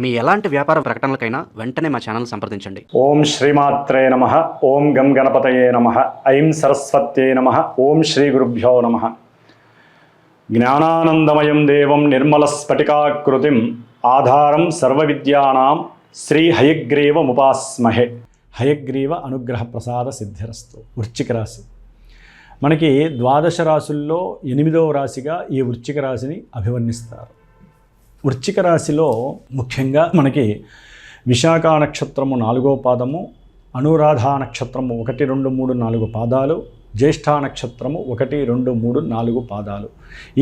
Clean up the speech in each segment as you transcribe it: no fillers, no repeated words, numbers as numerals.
మీ ఎలాంటి వ్యాపార ప్రకటనలకైనా వెంటనే మా ఛానల్ సంప్రదించండి. ఓం శ్రీమాత్రే నమః. ఓం గం గణపతయే నమః. ఐం సరస్వత్యై నమః. ఓం శ్రీ గురుభ్యో నమః. జ్ఞానానందమయం దేవం నిర్మలస్ఫటికాకృతిం ఆధారం సర్వవిద్యానాం శ్రీ హయగ్రీవముపాస్మహే. హయగ్రీవ అనుగ్రహ ప్రసాద సిద్ధిరస్తు. వృశ్చిక రాశి మనకి ద్వాదశ రాశుల్లో 8వ రాశిగా ఈ వృశ్చిక రాశిని అభివర్ణిస్తారు. వృశ్చిక రాశిలో ముఖ్యంగా మనకి విశాఖ నక్షత్రము 4వ పాదము, అనురాధ నక్షత్రము 1, 2, 3, 4 పాదాలు, జ్యేష్ఠ నక్షత్రము 1, 2, 3, 4 పాదాలు.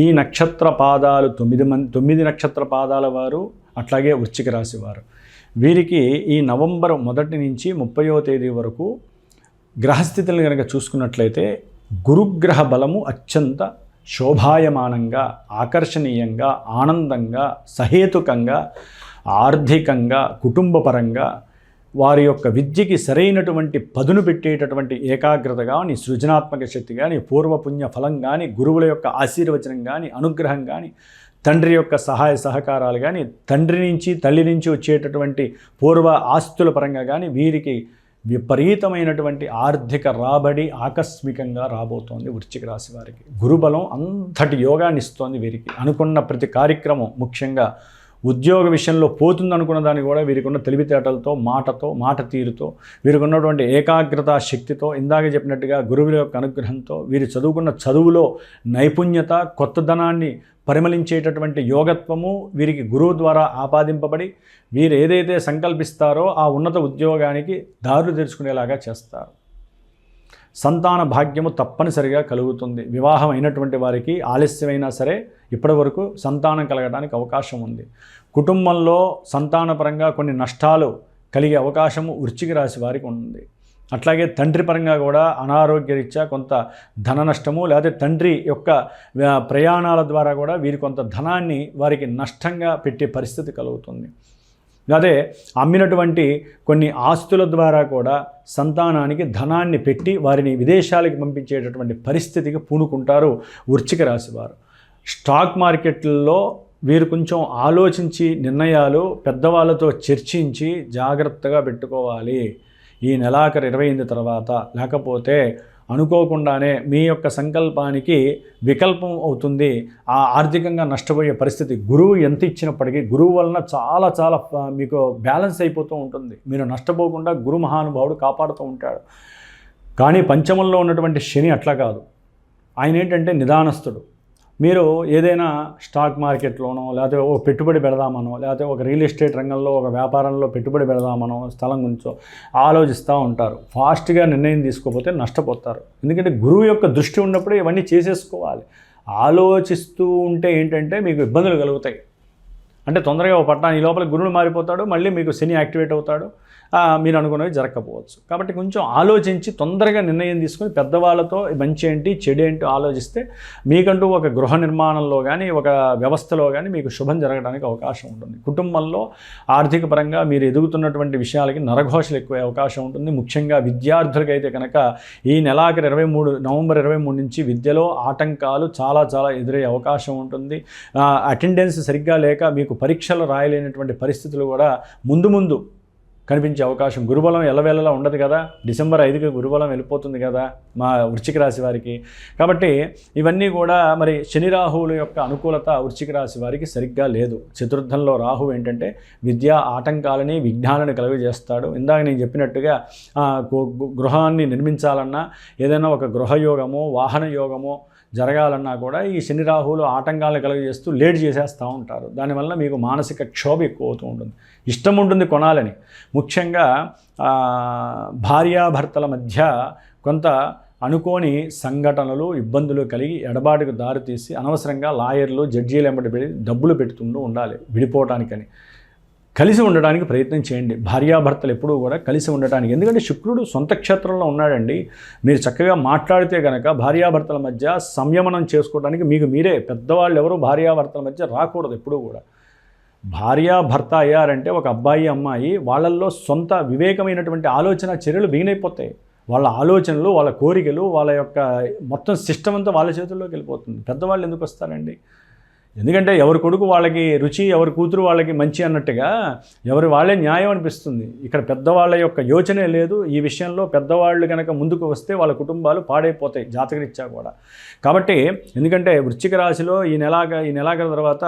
ఈ నక్షత్ర పాదాలు 9 నక్షత్ర పాదాల వారు, అట్లాగే వృశ్చిక రాశి వారు. వీరికి ఈ నవంబర్ 1 నుంచి 30వ తేదీ వరకు గ్రహస్థితులను కనుక చూసుకున్నట్లయితే గురుగ్రహ బలము అత్యంత శోభాయమానంగా, ఆకర్షణీయంగా, ఆనందంగా, సహేతుకంగా, ఆర్థికంగా, కుటుంబపరంగా వారి యొక్క విద్యకి సరైనటువంటి పదును పెట్టేటటువంటి ఏకాగ్రత కానీ, సృజనాత్మక శక్తి కానీ, పూర్వపుణ్య ఫలం కానీ, గురువుల యొక్క ఆశీర్వచనం కానీ, అనుగ్రహం కానీ, తండ్రి యొక్క సహాయ సహకారాలు కానీ, తండ్రి నుంచి తల్లి నుంచి వచ్చేటటువంటి పూర్వ ఆస్తుల పరంగా కానీ వీరికి విపరీతమైనటువంటి ఆర్థిక రాబడి ఆకస్మికంగా రాబోతోంది. వృశ్చిక రాశి వారికి గురుబలం అంతటి యోగాన్ని ఇస్తోంది. వీరికి అనుకున్న ప్రతి కార్యక్రమం, ముఖ్యంగా ఉద్యోగ విషయంలో పోతుందనుకున్న దాన్ని కూడా వీరికి ఉన్న తెలివితేటలతో, మాట తీరుతో, వీరికి ఉన్నటువంటి ఏకాగ్రత శక్తితో, ఇందాక చెప్పినట్టుగా గురువుల యొక్క అనుగ్రహంతో, వీరు చదువుకున్న చదువులో నైపుణ్యత, కొత్తదనాన్ని పరిమళించేటటువంటి యోగత్వము వీరికి గురువు ద్వారా ఆపాదింపబడి వీరు ఏదైతే సంకల్పిస్తారో ఆ ఉన్నత ఉద్యోగానికి దారులు తెరుచుకునేలాగా చేస్తారు. సంతాన భాగ్యము తప్పనిసరిగా కలుగుతుంది. వివాహం అయినటువంటి వారికి ఆలస్యమైనా సరే ఇప్పటి వరకు సంతానం కలగడానికి అవకాశం ఉంది. కుటుంబంలో సంతానపరంగా కొన్ని నష్టాలు కలిగే అవకాశము వృశ్చిక రాశి వారికి ఉంది. అట్లాగే తండ్రి పరంగా కూడా అనారోగ్యరీత్యా కొంత ధన నష్టము, లేదా తండ్రి యొక్క ప్రయాణాల ద్వారా కూడా వీరి కొంత ధనాన్ని వారికి నష్టంగా పెట్టే పరిస్థితి కలుగుతుంది. అదే అమ్మినటువంటి కొన్ని ఆస్తుల ద్వారా కూడా సంతానానికి ధనాన్ని పెట్టి వారిని విదేశాలకు పంపించేటటువంటి పరిస్థితికి పూనుకుంటారు వృశ్చిక రాశి వారు. స్టాక్ మార్కెట్లలో వీరు కొంచెం ఆలోచించి నిర్ణయాలు పెద్దవాళ్ళతో చర్చించి జాగ్రత్తగా పెట్టుకోవాలి. ఈ నెలాఖరు 28 తర్వాత, లేకపోతే అనుకోకుండానే మీ యొక్క సంకల్పానికి వికల్పం అవుతుంది. ఆ ఆర్థికంగా నష్టపోయే పరిస్థితి. గురువు ఎంత ఇచ్చినప్పటికీ గురువు వలన చాలా మీకు బ్యాలెన్స్ అయిపోతూ ఉంటుంది. మీరు నష్టపోకుండా గురు మహానుభావుడు కాపాడుతూ ఉంటాడు. కానీ పంచమంలో ఉన్నటువంటి శని అట్లా కాదు. ఆయన ఏంటంటే నిదానస్తుడు. మీరు ఏదైనా స్టాక్ మార్కెట్లోనో, లేకపోతే ఒక పెట్టుబడి పెడదామనో, లేకపోతే ఒక రియల్ ఎస్టేట్ రంగంలో ఒక వ్యాపారంలో పెట్టుబడి పెడదామనో, స్థలం గురించో ఆలోచిస్తూ ఉంటారు. ఫాస్ట్గా నిర్ణయం తీసుకోకపోతే నష్టపోతారు. ఎందుకంటే గురువు యొక్క దృష్టి ఉన్నప్పుడే ఇవన్నీ చేసేసుకోవాలి. ఆలోచిస్తూ ఉంటే ఏంటంటే మీకు ఇబ్బందులు కలుగుతాయి. అంటే తొందరగా ఒక పట్టాన్ని ఈ లోపల గురువులు మారిపోతాడు, మళ్ళీ మీకు శని యాక్టివేట్ అవుతాడు, మీరు అనుకున్నవి జరగకపోవచ్చు. కాబట్టి కొంచెం ఆలోచించి తొందరగా నిర్ణయం తీసుకుని పెద్దవాళ్ళతో మంచి ఏంటి చెడు ఏంటి ఆలోచిస్తే మీకంటూ ఒక గృహ నిర్మాణంలో కానీ, ఒక వ్యవస్థలో కానీ మీకు శుభం జరగడానికి అవకాశం ఉంటుంది. కుటుంబంలో ఆర్థిక పరంగా మీరు ఎదుగుతున్నటువంటి విషయాలకి నరఘోషలు ఎక్కువ అవకాశం ఉంటుంది. ముఖ్యంగా విద్యార్థులకైతే కనుక ఈ నెలాఖరు నవంబర్ 23 నుంచి విద్యలో ఆటంకాలు చాలా ఎదురయ్యే అవకాశం ఉంటుంది. అటెండెన్స్ సరిగ్గా లేక మీకు పరీక్షలు రాయలేనటువంటి పరిస్థితులు కూడా ముందు కనిపించే అవకాశం. గురుబలం ఎల్లవేళలా ఉండదు కదా. డిసెంబర్ 5కి గురుబలం వెళ్ళిపోతుంది కదా మా వృశ్చిక రాశి వారికి. కాబట్టి ఇవన్నీ కూడా మరి శని రాహువుల యొక్క అనుకూలత వృశ్చిక రాశి వారికి సరిగ్గా లేదు. చతుర్థంలో రాహువు ఏంటంటే విద్యా ఆటంకాలని, విఘ్నాలను కలుగజేస్తాడు. ఇందాక నేను చెప్పినట్టుగా గృహాన్ని నిర్మించాలన్నా, ఏదైనా ఒక గృహయోగమో వాహన యోగమో జరగాలన్నా కూడా ఈ శని రాహువులు ఆటంకాలను కలుగజేస్తూ లేట్ చేసేస్తూ ఉంటారు. దానివల్ల మీకు మానసిక క్షోభ ఎక్కువ అవుతూ ఉంటుంది. ఇష్టం ఉంటుంది కొనాలని. ముఖ్యంగా భార్యాభర్తల మధ్య కొంత అనుకోని సంఘటనలు, ఇబ్బందులు కలిగి ఎడబాటుకు దారితీసి అనవసరంగా లాయర్లు, జడ్జీలు వెంబడి పెట్టి డబ్బులు పెడుతుంటూ ఉండాలి విడిపోవటానికని. కలిసి ఉండడానికి ప్రయత్నం చేయండి. భార్యాభర్తలు ఎప్పుడూ కూడా కలిసి ఉండటానికి. ఎందుకంటే శుక్రుడు సొంత క్షేత్రంలో ఉన్నాడండి. మీరు చక్కగా మాట్లాడితే కనుక భార్యాభర్తల మధ్య సంయమనం చేసుకోవడానికి మీకు మీరే, పెద్దవాళ్ళు ఎవరు భార్యాభర్తల మధ్య రాకూడదు ఎప్పుడూ కూడా. భార్యాభర్త అయ్యారంటే ఒక అబ్బాయి అమ్మాయి, వాళ్ళల్లో సొంత వివేకమైనటువంటి ఆలోచన చర్యలు బిగినైపోతాయి. వాళ్ళ ఆలోచనలు, వాళ్ళ కోరికలు, వాళ్ళ యొక్క మొత్తం సిస్టమ్ అంతా వాళ్ళ చేతుల్లోకి వెళ్ళిపోతుంది. పెద్దవాళ్ళు ఎందుకు వస్తారండి? ఎందుకంటే ఎవరి కొడుకు వాళ్ళకి రుచి, ఎవరి కూతురు వాళ్ళకి మంచి అన్నట్టుగా ఎవరి వాళ్ళే న్యాయం అనిపిస్తుంది. ఇక్కడ పెద్దవాళ్ళ యొక్క యోచనే లేదు ఈ విషయంలో. పెద్దవాళ్ళు కనుక ముందుకు వస్తే వాళ్ళ కుటుంబాలు పాడైపోతాయి జాతకరీత్యా కూడా. కాబట్టి ఎందుకంటే వృశ్చిక రాశిలో ఈ నెలాఖరు తర్వాత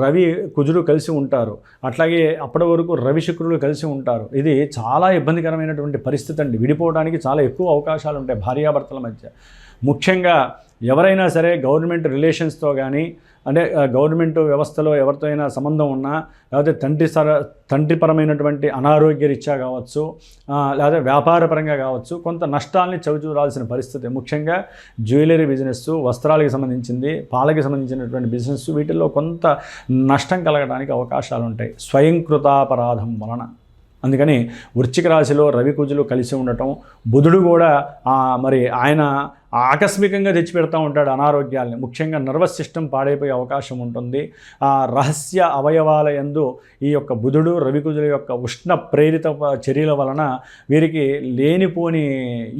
రవి కుజుడు కలిసి ఉంటారు. అట్లాగే అప్పటి వరకు రవి శుక్రులు కలిసి ఉంటారు. ఇది చాలా ఇబ్బందికరమైనటువంటి పరిస్థితి అండి. విడిపోవడానికి చాలా ఎక్కువ అవకాశాలు ఉంటాయి భార్యాభర్తల మధ్య. ముఖ్యంగా ఎవరైనా సరే గవర్నమెంట్ రిలేషన్స్తో కానీ, అంటే గవర్నమెంట్ వ్యవస్థలో ఎవరితో అయినా సంబంధం ఉన్నా, లేకపోతే తండ్రిపరమైనటువంటి అనారోగ్య రీత్యా కావచ్చు, లేదా వ్యాపారపరంగా కావచ్చు, కొంత నష్టాలని చవిచూడాల్సిన పరిస్థితి. ముఖ్యంగా జ్యువెలరీ బిజినెస్, వస్త్రాలకు సంబంధించింది, పాలకి సంబంధించినటువంటి బిజినెస్, వీటిల్లో కొంత నష్టం కలగడానికి అవకాశాలు ఉంటాయి స్వయంకృతాపరాధం వలన. అందుకని వృశ్చిక రాశిలో రవి కుజులు కలిసి ఉండటం, బుధుడు కూడా మరి ఆయన ఆకస్మికంగా తెచ్చిపెడతా ఉంటాడు అనారోగ్యాలని. ముఖ్యంగా నర్వస్ సిస్టమ్ పాడైపోయే అవకాశం ఉంటుంది. ఆ రహస్య అవయవాల యందు ఈ యొక్క బుధుడు రవికుజుల యొక్క ఉష్ణ ప్రేరిత చర్యల వలన వీరికి లేనిపోని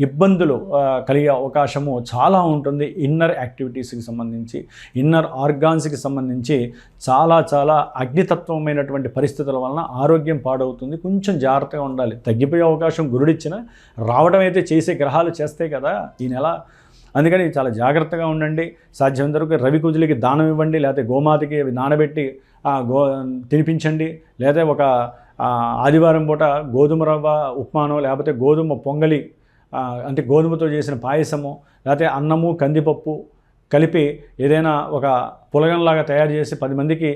ఇబ్బందులు కలిగే అవకాశము చాలా ఉంటుంది. ఇన్నర్ యాక్టివిటీస్కి సంబంధించి, ఇన్నర్ ఆర్గాన్స్కి సంబంధించి చాలా అగ్నితత్వమైనటువంటి పరిస్థితుల వలన ఆరోగ్యం పాడవుతుంది. కొంచెం జాగ్రత్తగా ఉండాలి. తగ్గిపోయే అవకాశం గురుడిచ్చిన రావడం అయితే చేసే గ్రహాలు చేస్తాయి కదా ఈ నెల. అందుకని చాలా జాగ్రత్తగా ఉండండి. సాధ్యమైనంత వరకు రవి కుజులకి దానం ఇవ్వండి, లేకపోతే గోమాతకి అవి నానబెట్టి తినిపించండి. లేదా ఒక ఆదివారం పూట గోధుమ రవ్వ ఉప్మానో, లేకపోతే గోధుమ పొంగలి, అంటే గోధుమతో చేసిన పాయసము, లేకపోతే అన్నము కందిపప్పు కలిపి ఏదైనా ఒక పులగంలాగా తయారు చేసి 10 మందికి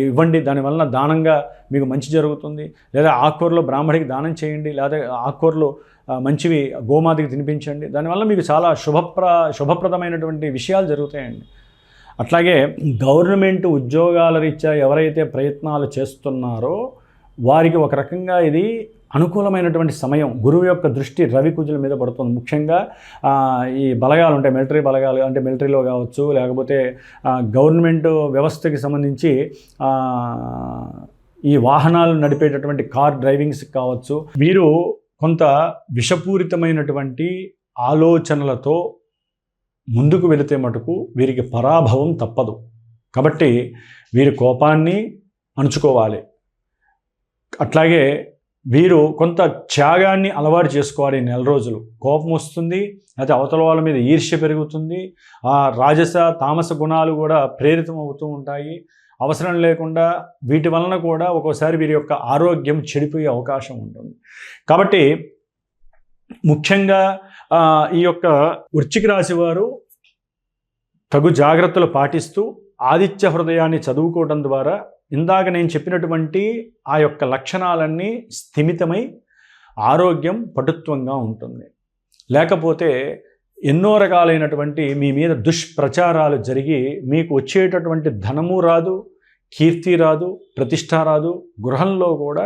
ఇవ్వండి. దానివల్ల దానంగా మీకు మంచి జరుగుతుంది. లేదా ఆకుకూరలో బ్రాహ్మడికి దానం చేయండి, లేదా ఆకుకూరలు మంచివి గోమాతకి తినిపించండి. దానివల్ల మీకు చాలా శుభప్రదమైనటువంటి విషయాలు జరుగుతాయండి. అట్లాగే గవర్నమెంట్ ఉద్యోగాల రీత్యా ఎవరైతే ప్రయత్నాలు చేస్తున్నారో వారికి ఒక రకంగా ఇది అనుకూలమైనటువంటి సమయం. గురువు యొక్క దృష్టి రవి కుజుల మీద పడుతుంది. ముఖ్యంగా ఈ బలగాలు ఉంటాయి, మిలిటరీ బలగాలు, అంటే మిలిటరీలో కావచ్చు, లేకపోతే గవర్నమెంట్ వ్యవస్థకి సంబంధించి ఈ వాహనాలు నడిపేటటువంటి కార్ డ్రైవింగ్స్ కావచ్చు. వీరు కొంత విషపూరితమైనటువంటి ఆలోచనలతో ముందుకు వెళితే మటుకు వీరికి పరాభవం తప్పదు. కాబట్టి వీరి కోపాన్ని అణుచుకోవాలి. అట్లాగే వీరు కొంత త్యాగాన్ని అలవాటు చేసుకోవాలి. 4 రోజులు కోపం వస్తుంది, అయితే అవతల వాళ్ళ మీద ఈర్ష్య పెరుగుతుంది, ఆ రాజస తామస గుణాలు కూడా ప్రేరితం అవుతూ ఉంటాయి. అవసరం లేకుండా వీటి వలన కూడా ఒక్కోసారి వీరి యొక్క ఆరోగ్యం చెడిపోయే అవకాశం ఉంటుంది. కాబట్టి ముఖ్యంగా ఈ యొక్క వృశ్చిక రాశి వారు తగు జాగ్రత్తలు పాటిస్తూ ఆదిత్య హృదయాన్ని చదువుకోవడం ద్వారా ఇందాక నేను చెప్పినటువంటి ఆ యొక్క లక్షణాలన్నీ స్థిమితమై ఆరోగ్యం పటుత్వంగా ఉంటుంది. లేకపోతే ఎన్నో రకాలైనటువంటి మీ మీద దుష్ప్రచారాలు జరిగి మీకు వచ్చేటటువంటి ధనము రాదు, కీర్తి రాదు, ప్రతిష్ట రాదు. గృహంలో కూడా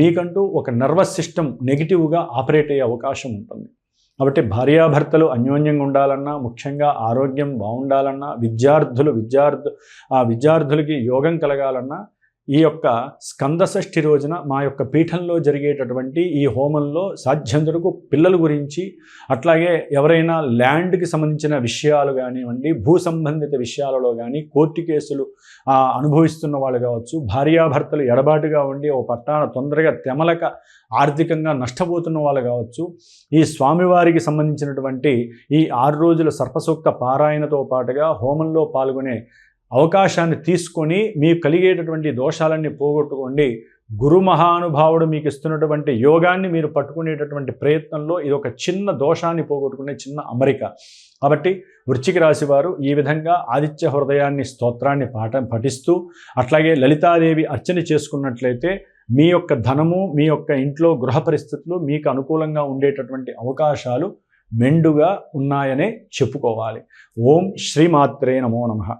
మీకంటూ ఒక నర్వస్ సిస్టమ్ నెగిటివ్గా ఆపరేట్ అయ్యే అవకాశం ఉంటుంది. కాబట్టి భార్యాభర్తలు అన్యోన్యంగా ఉండాలన్నా, ముఖ్యంగా ఆరోగ్యం బాగుండాలన్నా, విద్యార్థులకి యోగం కలగాలన్నా ఈ యొక్క స్కంద షష్ఠి రోజున మా యొక్క పీఠంలో జరిగేటటువంటి ఈ హోమంలో సాధ్యంతరకు పిల్లల గురించి, అట్లాగే ఎవరైనా ల్యాండ్కి సంబంధించిన విషయాలు కానివ్వండి, భూ సంబంధిత విషయాలలో కానీ, కోర్టు కేసులు అనుభవిస్తున్న వాళ్ళు కావచ్చు, భార్యాభర్తలు ఎడబాటుగా ఉండి ఓ పట్టాన తొందరగా తెమలక ఆర్థికంగా నష్టపోతున్న వాళ్ళు కావచ్చు, ఈ స్వామివారికి సంబంధించినటువంటి ఈ 6 రోజుల సర్పసూక్త పారాయణతో పాటుగా హోమంలో పాల్గొనే అవకాశాన్ని తీసుకొని మీకు కలిగేటటువంటి దోషాలన్నీ పోగొట్టుకోండి. గురు మహానుభావుడు మీకు ఇస్తున్నటువంటి యోగాన్ని మీరు పట్టుకునేటటువంటి ప్రయత్నంలో ఇది ఒక చిన్న దోషాన్ని పోగొట్టుకునే చిన్న అమరిక. కాబట్టి వృశ్చిక రాశి వారు ఈ విధంగా ఆదిత్య హృదయాన్ని స్తోత్రాన్ని పఠిస్తూ అట్లాగే లలితాదేవి అర్చన చేసుకున్నట్లయితే మీ యొక్క ధనము, మీ యొక్క ఇంట్లో గృహ పరిస్థితులు మీకు అనుకూలంగా ఉండేటటువంటి అవకాశాలు మెండుగా ఉన్నాయనే చెప్పుకోవాలి. ఓం శ్రీమాత్రే నమో నమః.